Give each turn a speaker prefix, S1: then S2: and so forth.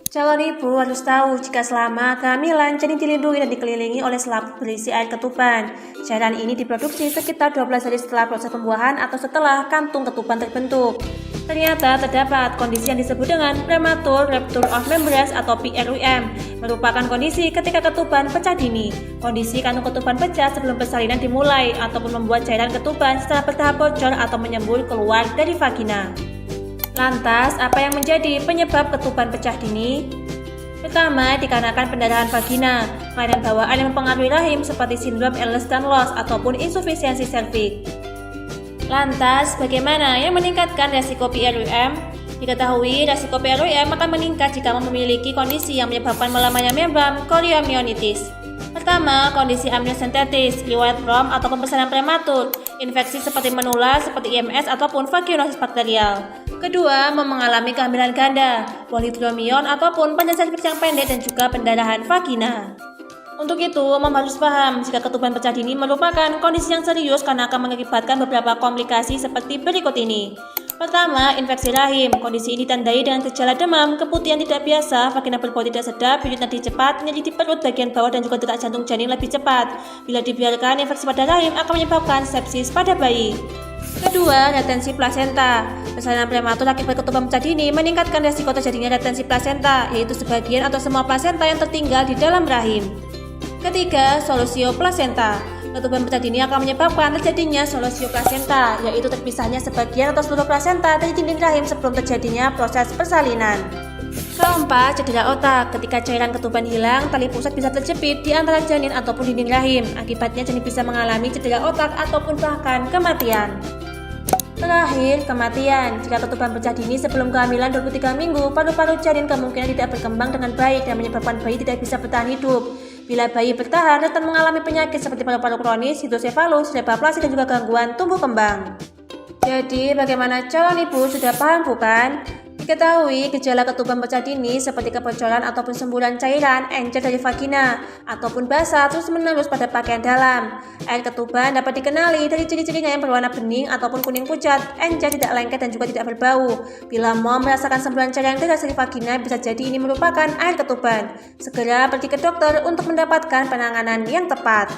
S1: Calon ibu harus tahu jika selama kehamilan janin dilindungi dan dikelilingi oleh selaput berisi air ketuban. Cairan ini diproduksi sekitar 12 hari setelah proses pembuahan atau setelah kantung ketuban terbentuk. Ternyata terdapat kondisi yang disebut dengan premature rupture of membranes atau PRUM, merupakan kondisi ketika ketuban pecah dini. Kondisi kantung ketuban pecah sebelum persalinan dimulai ataupun membuat cairan ketuban secara bertahap bocor atau menyembur keluar dari vagina. Lantas, apa yang menjadi penyebab ketuban pecah dini? Pertama, dikarenakan pendarahan vagina, kelainan bawaan yang mempengaruhi rahim seperti sindrom Ehlers-Danlos ataupun insufisiensi serviks. Lantas, bagaimana yang meningkatkan resiko PRUM? Diketahui, resiko PRUM akan meningkat jika memiliki kondisi yang menyebabkan melemahnya membran chorioamnionitis. Pertama, kondisi amniosentetis, riwayat prom atau pembesaran prematur, infeksi seperti menular seperti IMS ataupun vaginosis bakterial. Kedua, mengalami kehamilan ganda, polidromion ataupun panjang serviks yang pendek dan juga pendarahan vagina. Untuk itu, mom harus paham jika ketuban pecah dini merupakan kondisi yang serius karena akan mengakibatkan beberapa komplikasi seperti berikut ini. Pertama, infeksi rahim. Kondisi ini ditandai dengan gejala demam, keputihan tidak biasa, vagina berbau tidak sedap, denyut nadi cepat, nyeri di perut bagian bawah dan juga detak jantung janin lebih cepat. Bila dibiarkan, infeksi pada rahim akan menyebabkan sepsis pada bayi. Kedua, retensi plasenta. Persalinan prematur akibat ketuban pecah dini meningkatkan resiko terjadinya retensi plasenta, yaitu sebagian atau semua plasenta yang tertinggal di dalam rahim. Ketiga, solusio plasenta. Ketuban pecah dini akan menyebabkan terjadinya solusio plasenta, yaitu terpisahnya sebagian atau seluruh plasenta dari dinding rahim sebelum terjadinya proses persalinan. Keempat, cedera otak. Ketika cairan ketuban hilang, tali pusat bisa terjepit di antara janin ataupun dinding rahim. Akibatnya janin bisa mengalami cedera otak ataupun bahkan kematian. Terakhir, kematian. Jika ketuban pecah dini sebelum kehamilan 23 minggu, paru-paru janin kemungkinan tidak berkembang dengan baik dan menyebabkan bayi tidak bisa bertahan hidup. Bila bayi bertahan, rentan mengalami penyakit seperti paru-paru kronis, hidrosefalus, cerebraplasi, dan juga gangguan tumbuh kembang. Jadi, bagaimana calon ibu sudah paham bukan? Diketahui gejala ketuban pecah dini seperti kebocoran ataupun semburan cairan encer dari vagina ataupun basah terus-menerus pada pakaian dalam. Air ketuban dapat dikenali dari ciri-cirinya yang berwarna bening ataupun kuning pucat, encer tidak lengket dan juga tidak berbau. Bila mom merasakan semburan cairan deras dari vagina, bisa jadi ini merupakan air ketuban. Segera pergi ke dokter untuk mendapatkan penanganan yang tepat.